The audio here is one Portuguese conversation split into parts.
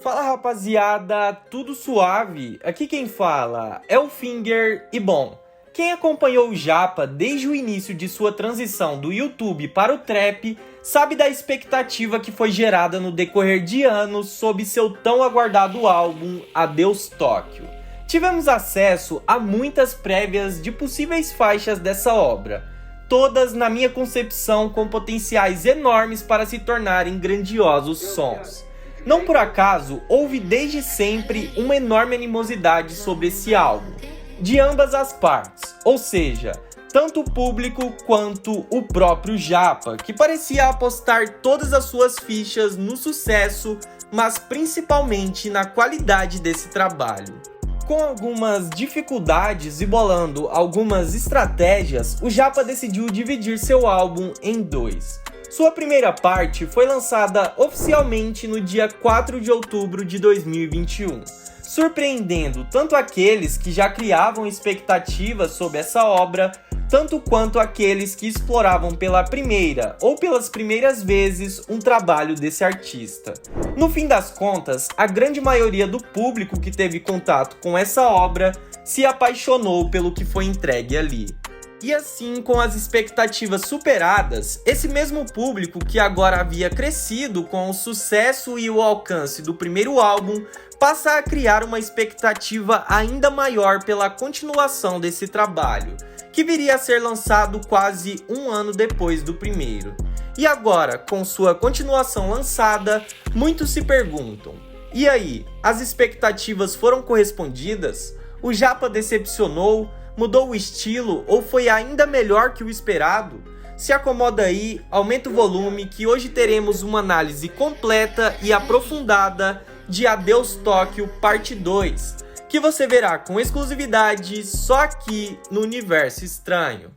Fala rapaziada, tudo suave? Aqui quem fala é o Finger e bom, quem acompanhou o Japa desde o início de sua transição do YouTube para o Trap sabe da expectativa que foi gerada no decorrer de anos sob seu tão aguardado álbum Adeus Tóquio. Tivemos acesso a muitas prévias de possíveis faixas dessa obra, todas na minha concepção com potenciais enormes para se tornarem grandiosos sons. Não por acaso, houve desde sempre uma enorme animosidade sobre esse álbum, de ambas as partes, ou seja, tanto o público quanto o próprio Japa, que parecia apostar todas as suas fichas no sucesso, mas principalmente na qualidade desse trabalho. Com algumas dificuldades e bolando algumas estratégias, o Japa decidiu dividir seu álbum em dois. Sua primeira parte foi lançada oficialmente no dia 4 de outubro de 2021, surpreendendo tanto aqueles que já criavam expectativas sobre essa obra, tanto quanto aqueles que exploravam pela primeira ou pelas primeiras vezes um trabalho desse artista. No fim das contas, a grande maioria do público que teve contato com essa obra se apaixonou pelo que foi entregue ali. E assim, com as expectativas superadas, esse mesmo público que agora havia crescido com o sucesso e o alcance do primeiro álbum, passa a criar uma expectativa ainda maior pela continuação desse trabalho, que viria a ser lançado quase um ano depois do primeiro. E agora, com sua continuação lançada, muitos se perguntam: e aí, as expectativas foram correspondidas? O Japa decepcionou? Mudou o estilo ou foi ainda melhor que o esperado? Se acomoda aí, aumenta o volume que hoje teremos uma análise completa e aprofundada de Adeus Tóquio Parte 2, que você verá com exclusividade só aqui no Universo Estranho.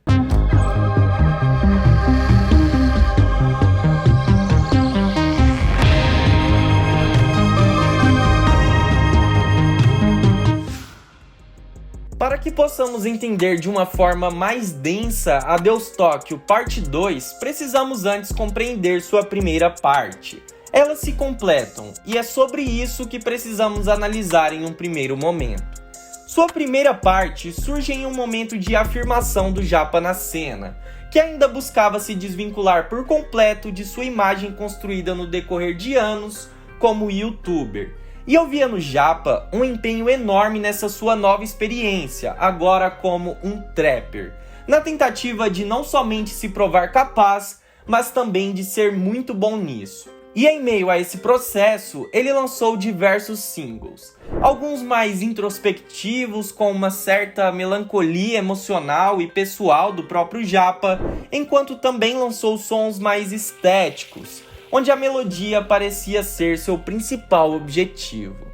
Para que possamos entender de uma forma mais densa Adeus Tóquio Parte 2, precisamos antes compreender sua primeira parte. Elas se completam, e é sobre isso que precisamos analisar em um primeiro momento. Sua primeira parte surge em um momento de afirmação do Japa na cena, que ainda buscava se desvincular por completo de sua imagem construída no decorrer de anos como youtuber. E eu via no Japa um empenho enorme nessa sua nova experiência, agora como um trapper, na tentativa de não somente se provar capaz, mas também de ser muito bom nisso. E em meio a esse processo, ele lançou diversos singles, alguns mais introspectivos, com uma certa melancolia emocional e pessoal do próprio Japa, enquanto também lançou sons mais estéticos, onde a melodia parecia ser seu principal objetivo.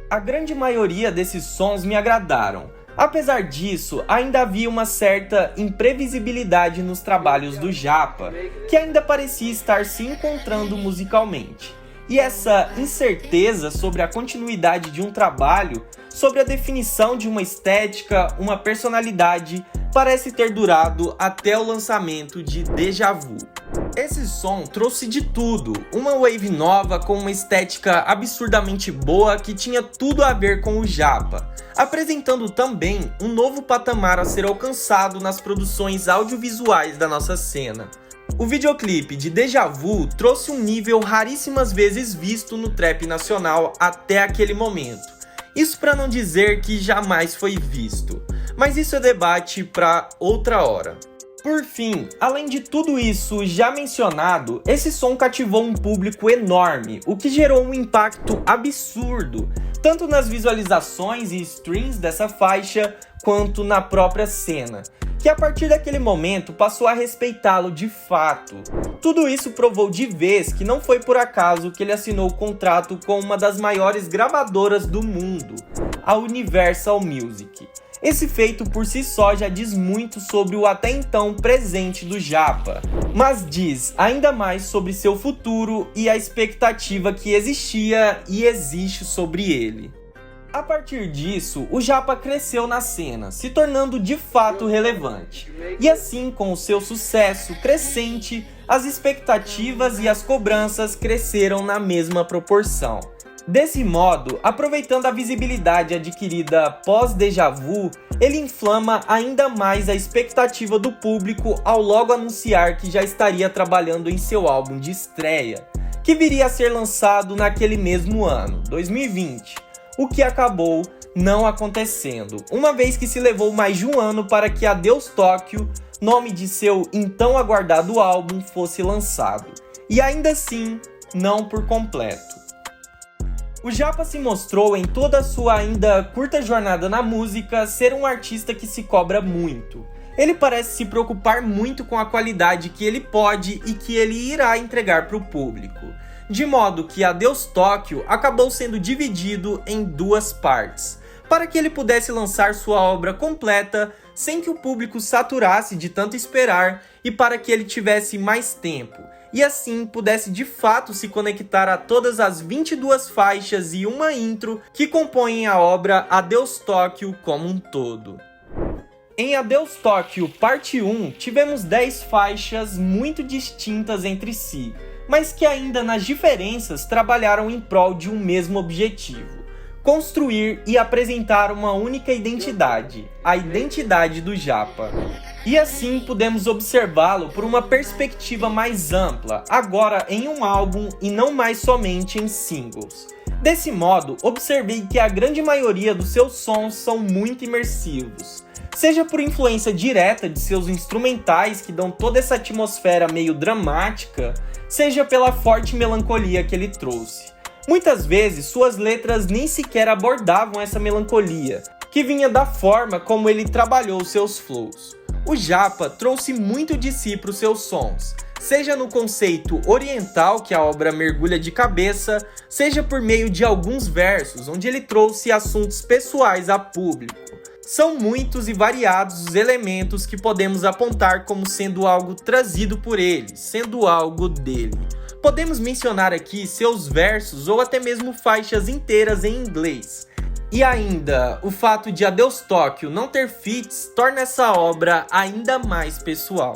A grande maioria desses sons me agradaram. Apesar disso, ainda havia uma certa imprevisibilidade nos trabalhos do Japa, que ainda parecia estar se encontrando musicalmente. E essa incerteza sobre a continuidade de um trabalho, sobre a definição de uma estética, uma personalidade, parece ter durado até o lançamento de Deja Vu. Esse som trouxe de tudo, uma wave nova com uma estética absurdamente boa que tinha tudo a ver com o Japa, apresentando também um novo patamar a ser alcançado nas produções audiovisuais da nossa cena. O videoclipe de Deja Vu trouxe um nível raríssimas vezes visto no trap nacional até aquele momento. Isso para não dizer que jamais foi visto, mas isso é debate para outra hora. Por fim, além de tudo isso já mencionado, esse som cativou um público enorme, o que gerou um impacto absurdo, tanto nas visualizações e streams dessa faixa, quanto na própria cena, que a partir daquele momento passou a respeitá-lo de fato. Tudo isso provou de vez que não foi por acaso que ele assinou o contrato com uma das maiores gravadoras do mundo, a Universal Music. Esse feito por si só já diz muito sobre o até então presente do Japa, mas diz ainda mais sobre seu futuro e a expectativa que existia e existe sobre ele. A partir disso, o Japa cresceu na cena, se tornando de fato relevante. E assim, com o seu sucesso crescente, as expectativas e as cobranças cresceram na mesma proporção. Desse modo, aproveitando a visibilidade adquirida pós Déjà Vu, ele inflama ainda mais a expectativa do público ao logo anunciar que já estaria trabalhando em seu álbum de estreia, que viria a ser lançado naquele mesmo ano, 2020, o que acabou não acontecendo, uma vez que se levou mais de um ano para que Adeus Tóquio, nome de seu então aguardado álbum, fosse lançado, e ainda assim, não por completo. O Japa se mostrou em toda a sua ainda curta jornada na música ser um artista que se cobra muito. Ele parece se preocupar muito com a qualidade que ele pode e que ele irá entregar para o público, de modo que Adeus Tóquio acabou sendo dividido em duas partes, para que ele pudesse lançar sua obra completa sem que o público saturasse de tanto esperar e para que ele tivesse mais tempo, e assim pudesse de fato se conectar a todas as 22 faixas e uma intro que compõem a obra Adeus Tóquio como um todo. Em Adeus Tóquio Parte 1, tivemos 10 faixas muito distintas entre si, mas que ainda nas diferenças trabalharam em prol de um mesmo objetivo: construir e apresentar uma única identidade, a identidade do Japa. E assim pudemos observá-lo por uma perspectiva mais ampla, agora em um álbum e não mais somente em singles. Desse modo, observei que a grande maioria dos seus sons são muito imersivos, seja por influência direta de seus instrumentais que dão toda essa atmosfera meio dramática, seja pela forte melancolia que ele trouxe. Muitas vezes, suas letras nem sequer abordavam essa melancolia, que vinha da forma como ele trabalhou seus flows. O Japa trouxe muito de si para os seus sons, seja no conceito oriental que a obra mergulha de cabeça, seja por meio de alguns versos onde ele trouxe assuntos pessoais a público. São muitos e variados os elementos que podemos apontar como sendo algo trazido por ele, sendo algo dele. Podemos mencionar aqui seus versos ou até mesmo faixas inteiras em inglês. E ainda, o fato de Adeus Tóquio não ter feats torna essa obra ainda mais pessoal.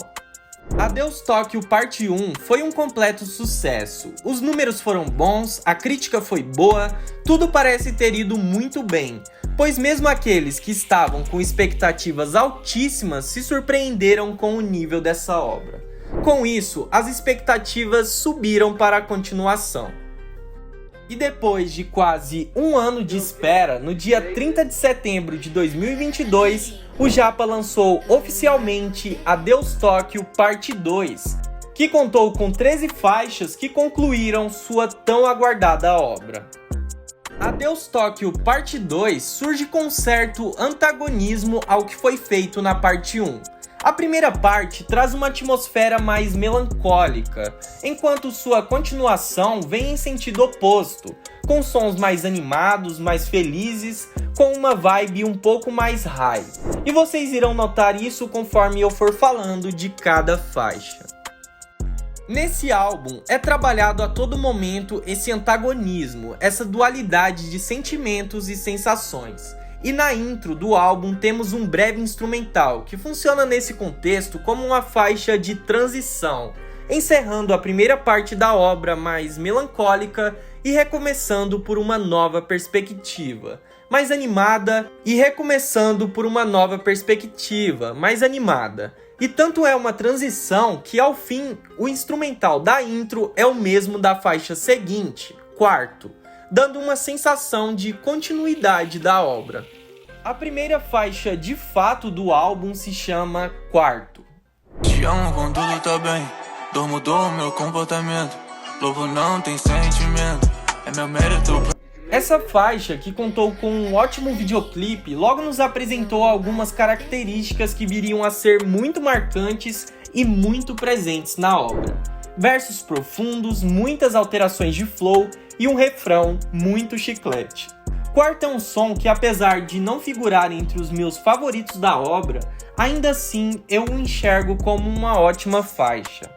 Adeus Tóquio Parte 1 foi um completo sucesso. Os números foram bons, a crítica foi boa, tudo parece ter ido muito bem, pois mesmo aqueles que estavam com expectativas altíssimas se surpreenderam com o nível dessa obra. Com isso, as expectativas subiram para a continuação. E depois de quase um ano de espera, no dia 30 de setembro de 2022, o Japa lançou oficialmente Adeus Tóquio Parte 2, que contou com 13 faixas que concluíram sua tão aguardada obra. Adeus Tóquio Parte 2 surge com certo antagonismo ao que foi feito na Parte 1. A primeira parte traz uma atmosfera mais melancólica, enquanto sua continuação vem em sentido oposto, com sons mais animados, mais felizes, com uma vibe um pouco mais high. E vocês irão notar isso conforme eu for falando de cada faixa. Nesse álbum é trabalhado a todo momento esse antagonismo, essa dualidade de sentimentos e sensações. E na intro do álbum temos um breve instrumental, que funciona nesse contexto como uma faixa de transição, encerrando a primeira parte da obra mais melancólica e recomeçando por uma nova perspectiva, mais animada, e recomeçando por uma nova perspectiva, mais animada. E tanto é uma transição que ao fim o instrumental da intro é o mesmo da faixa seguinte, quarto, dando uma sensação de continuidade da obra. A primeira faixa de fato do álbum se chama Quarto. Te amo quando tudo tá bem, dor mudou meu comportamento, lobo não tem sentimento, é meu mérito. Essa faixa, que contou com um ótimo videoclipe, logo nos apresentou algumas características que viriam a ser muito marcantes e muito presentes na obra. Versos profundos, muitas alterações de flow e um refrão muito chiclete. Quarto é um som que, apesar de não figurar entre os meus favoritos da obra, ainda assim eu o enxergo como uma ótima faixa.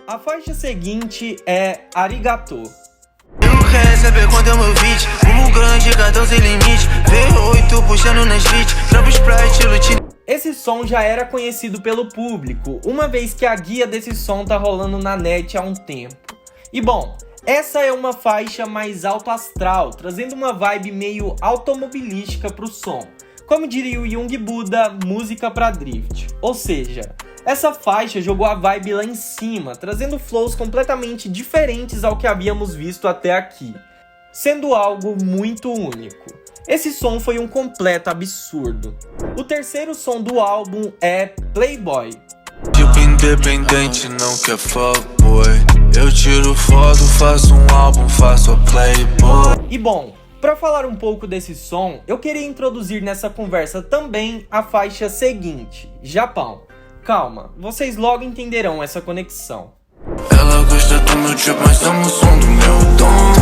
A faixa seguinte é Arigato. Eu quero receber quando é meu beat, como grande, gadão sem limite, V8 puxando nas beats, trapa Sprite, lutine. Esse som já era conhecido pelo público, uma vez que a guia desse som tá rolando na net há um tempo. E bom, Essa é uma faixa mais alto astral, trazendo uma vibe meio automobilística pro som. Como diria o Jung Buddha, música pra drift. Ou seja, essa faixa jogou a vibe lá em cima, trazendo flows completamente diferentes ao que havíamos visto até aqui, sendo algo muito único. Esse som foi um completo absurdo. O terceiro som do álbum é Playboy. Tipo independente, não quer fuckboy. Eu tiro foto, faço um álbum, faço a Playboy. E bom, para falar um pouco desse som, eu queria introduzir nessa conversa também a faixa seguinte, Japão. Calma, vocês logo entenderão essa conexão. Ela gosta do meu tipo, mas ama o som do meu tom.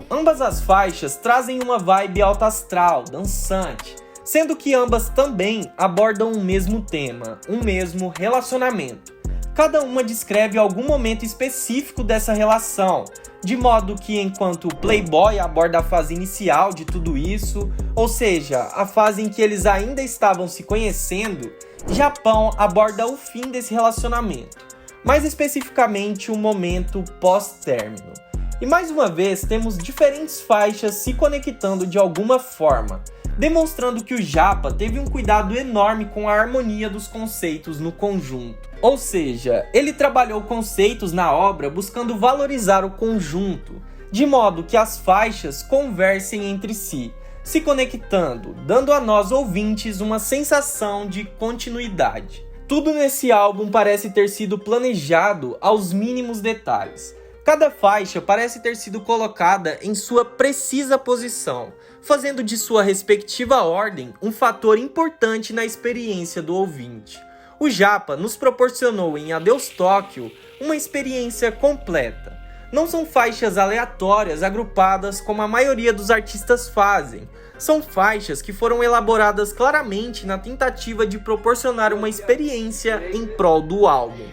Ambas as faixas trazem uma vibe alta astral, dançante, sendo que ambas também abordam o mesmo tema, um mesmo relacionamento. Cada uma descreve algum momento específico dessa relação, de modo que enquanto Playboy aborda a fase inicial de tudo isso, ou seja, a fase em que eles ainda estavam se conhecendo, Japão aborda o fim desse relacionamento, mais especificamente o momento pós-término. E mais uma vez temos diferentes faixas se conectando de alguma forma, demonstrando que o Japa teve um cuidado enorme com a harmonia dos conceitos no conjunto. Ou seja, ele trabalhou conceitos na obra buscando valorizar o conjunto, de modo que as faixas conversem entre si, se conectando, dando a nós ouvintes uma sensação de continuidade. Tudo nesse álbum parece ter sido planejado aos mínimos detalhes. Cada faixa parece ter sido colocada em sua precisa posição, fazendo de sua respectiva ordem um fator importante na experiência do ouvinte. O Japa nos proporcionou em Adeus Tóquio uma experiência completa. Não são faixas aleatórias agrupadas como a maioria dos artistas fazem. São faixas que foram elaboradas claramente na tentativa de proporcionar uma experiência em prol do álbum.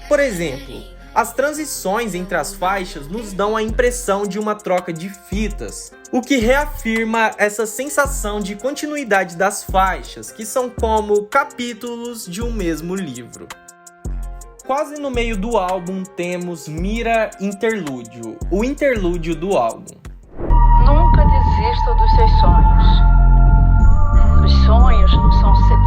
Por exemplo, as transições entre as faixas nos dão a impressão de uma troca de fitas, o que reafirma essa sensação de continuidade das faixas, que são como capítulos de um mesmo livro. Quase no meio do álbum temos Mira Interlúdio, o interlúdio do álbum. Nunca desista dos seus sonhos. Os sonhos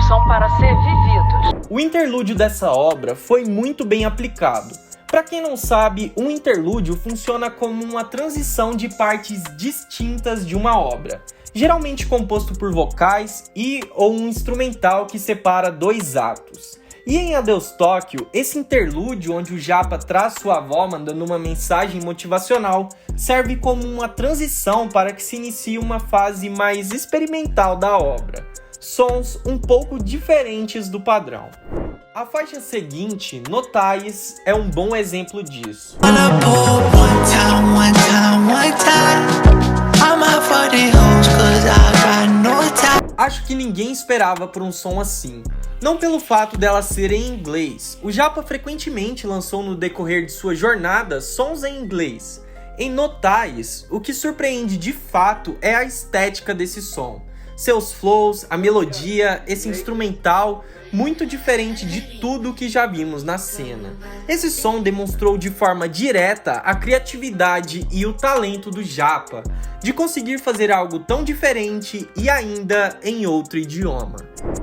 são para ser vividos. O interlúdio dessa obra foi muito bem aplicado. Para quem não sabe, um interlúdio funciona como uma transição de partes distintas de uma obra, geralmente composto por vocais ou um instrumental que separa dois atos. E em Adeus Tóquio, esse interlúdio onde o Japa traz sua avó mandando uma mensagem motivacional serve como uma transição para que se inicie uma fase mais experimental da obra, sons um pouco diferentes do padrão. A faixa seguinte, Notais, é um bom exemplo disso. Acho que ninguém esperava por um som assim. Não pelo fato dela ser em inglês. O Japa frequentemente lançou no decorrer de sua jornada sons em inglês. Em Notais, o que surpreende de fato é a estética desse som. Seus flows, a melodia, esse instrumental, muito diferente de tudo que já vimos na cena. Esse som demonstrou de forma direta a criatividade e o talento do Japa, de conseguir fazer algo tão diferente e ainda em outro idioma.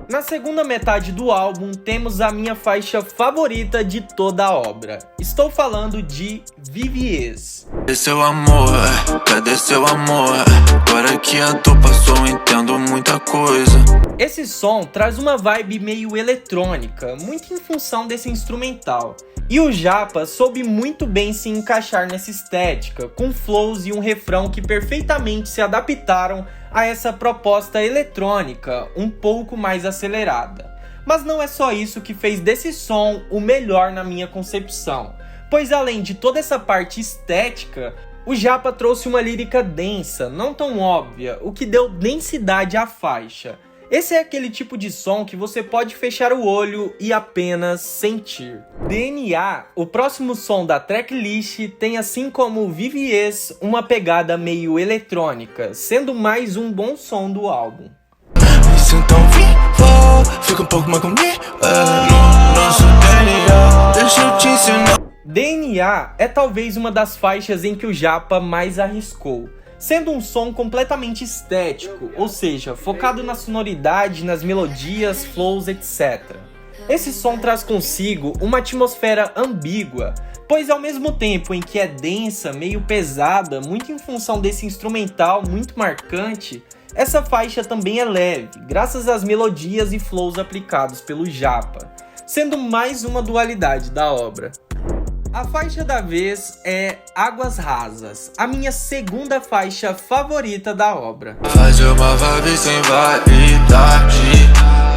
Na segunda metade do álbum temos a minha faixa favorita de toda a obra. Estou falando de Viviers. Cadê seu amor? Cadê seu amor? Agora que a dor passou, entendo muita coisa. Esse som traz uma vibe meio eletrônica, muito em função desse instrumental. E o Japa soube muito bem se encaixar nessa estética, com flows e um refrão que perfeitamente se adaptaram a essa proposta eletrônica um pouco mais acelerada. Mas não é só isso que fez desse som o melhor na minha concepção, pois além de toda essa parte estética, o Japa trouxe uma lírica densa, não tão óbvia, o que deu densidade à faixa. Esse é aquele tipo de som que você pode fechar o olho e apenas sentir. DNA, o próximo som da tracklist, tem assim como Viviers uma pegada meio eletrônica, sendo mais um bom som do álbum. Me sinto tão vivo, fica um pouco mais comigo. Nosso DNA, deixa eu te ensinar. DNA é talvez uma das faixas em que o Japa mais arriscou, sendo um som completamente estético, ou seja, focado na sonoridade, nas melodias, flows, etc. Esse som traz consigo uma atmosfera ambígua, pois ao mesmo tempo em que é densa, meio pesada, muito em função desse instrumental muito marcante, essa faixa também é leve, graças às melodias e flows aplicados pelo Japa, sendo mais uma dualidade da obra. A faixa da vez é Águas Rasas, a minha segunda faixa favorita da obra. Faz uma vibe sem validade,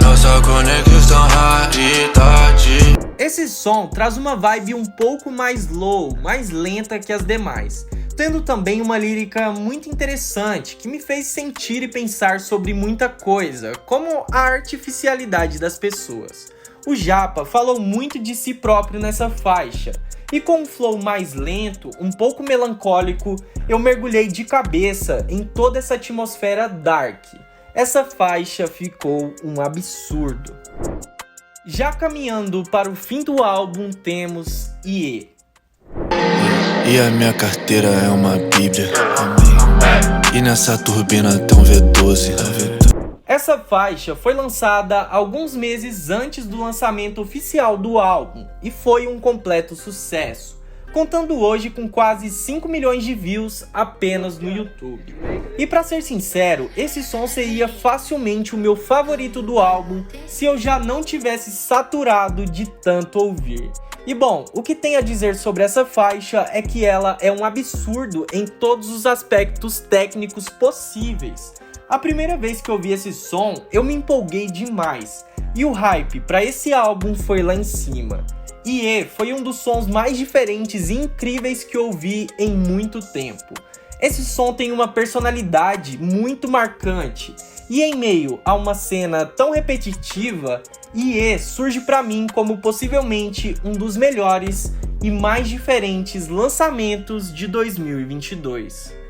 nossa conexão raridade. Esse som traz uma vibe um pouco mais low, mais lenta que as demais, tendo também uma lírica muito interessante que me fez sentir e pensar sobre muita coisa, como a artificialidade das pessoas. O Japa falou muito de si próprio nessa faixa, e com um flow mais lento, um pouco melancólico, eu mergulhei de cabeça em toda essa atmosfera dark. Essa faixa ficou um absurdo. Já caminhando para o fim do álbum, temos IE. E a minha carteira é uma bíblia, e nessa turbina tem um V12. Essa faixa foi lançada alguns meses antes do lançamento oficial do álbum e foi um completo sucesso, contando hoje com quase 5 milhões de views apenas no YouTube. E pra ser sincero, esse som seria facilmente o meu favorito do álbum se eu já não tivesse saturado de tanto ouvir. E bom, o que tem a dizer sobre essa faixa é que ela é um absurdo em todos os aspectos técnicos possíveis. A primeira vez que eu ouvi esse som, eu me empolguei demais, e o hype para esse álbum foi lá em cima. IE foi um dos sons mais diferentes e incríveis que eu ouvi em muito tempo. Esse som tem uma personalidade muito marcante, e em meio a uma cena tão repetitiva, IE surge para mim como possivelmente um dos melhores e mais diferentes lançamentos de 2022.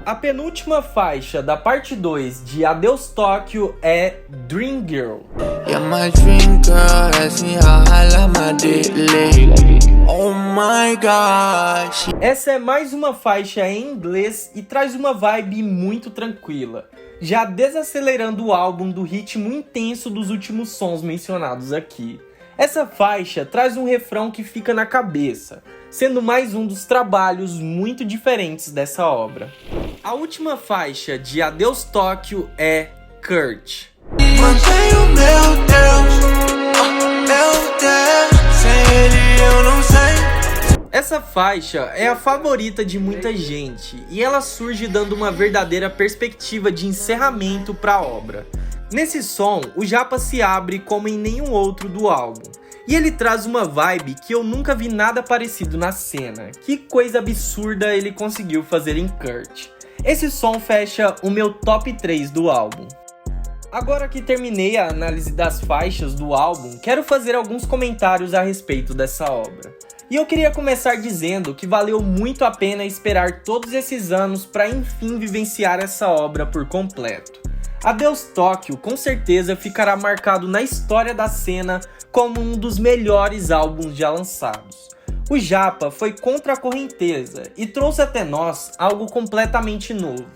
A penúltima faixa da parte 2 de Adeus Tóquio é Dream Girl. Yeah, my dream girl, assim, rala my daily. Oh my gosh. Essa é mais uma faixa em inglês e traz uma vibe muito tranquila, já desacelerando o álbum do ritmo intenso dos últimos sons mencionados aqui. Essa faixa traz um refrão que fica na cabeça, sendo mais um dos trabalhos muito diferentes dessa obra. A última faixa de Adeus Tóquio é Kurt. Mantenho meu Deus, sem ele eu não sei. Essa faixa é a favorita de muita gente e ela surge dando uma verdadeira perspectiva de encerramento para a obra. Nesse som, o Japa se abre como em nenhum outro do álbum. E ele traz uma vibe que eu nunca vi nada parecido na cena. Que coisa absurda ele conseguiu fazer em Kurt. Esse som fecha o meu top 3 do álbum. Agora que terminei a análise das faixas do álbum, quero fazer alguns comentários a respeito dessa obra. E eu queria começar dizendo que valeu muito a pena esperar todos esses anos para enfim vivenciar essa obra por completo. Adeus Tóquio com certeza ficará marcado na história da cena como um dos melhores álbuns já lançados. O Japa foi contra a correnteza e trouxe até nós algo completamente novo.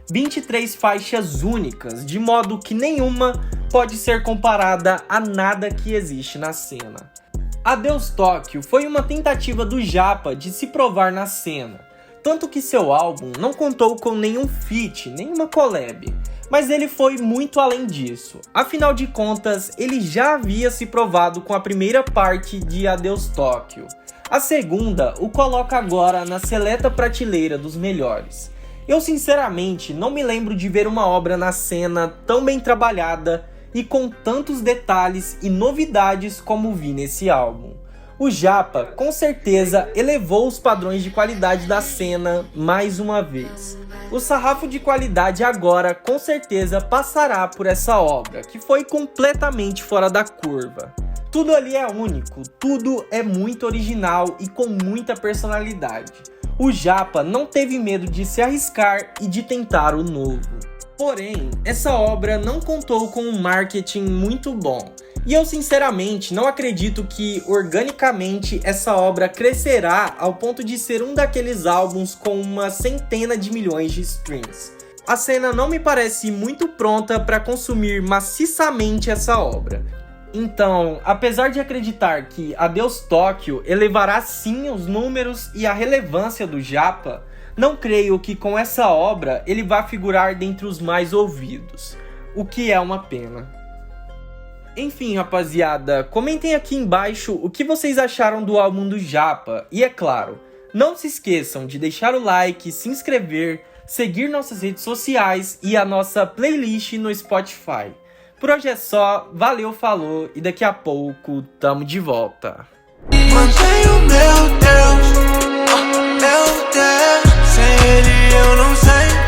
23 faixas únicas, de modo que nenhuma pode ser comparada a nada que existe na cena. Adeus Tóquio foi uma tentativa do Japa de se provar na cena, tanto que seu álbum não contou com nenhum feat, nenhuma collab, mas ele foi muito além disso. Afinal de contas, ele já havia se provado com a primeira parte de Adeus Tóquio. A segunda o coloca agora na seleta prateleira dos melhores. Eu sinceramente não me lembro de ver uma obra na cena tão bem trabalhada e com tantos detalhes e novidades como vi nesse álbum. O Japa com certeza elevou os padrões de qualidade da cena mais uma vez. O sarrafo de qualidade agora com certeza passará por essa obra, que foi completamente fora da curva. Tudo ali é único, tudo é muito original e com muita personalidade. O Japa não teve medo de se arriscar e de tentar o novo. Porém, essa obra não contou com um marketing muito bom, E eu sinceramente não acredito que organicamente essa obra crescerá ao ponto de ser um daqueles álbuns com uma centena de milhões de streams. A cena não me parece muito pronta para consumir maciçamente essa obra. Então, apesar de acreditar que Adeus Tóquio elevará sim os números e a relevância do Japa, não creio que com essa obra ele vá figurar dentre os mais ouvidos, o que é uma pena. Enfim, rapaziada, comentem aqui embaixo o que vocês acharam do álbum do Japa, e é claro, não se esqueçam de deixar o like, se inscrever, seguir nossas redes sociais e a nossa playlist no Spotify. Por hoje é só, valeu, falou e daqui a pouco tamo de volta. Mantenho meu Deus, sem ele eu não sei.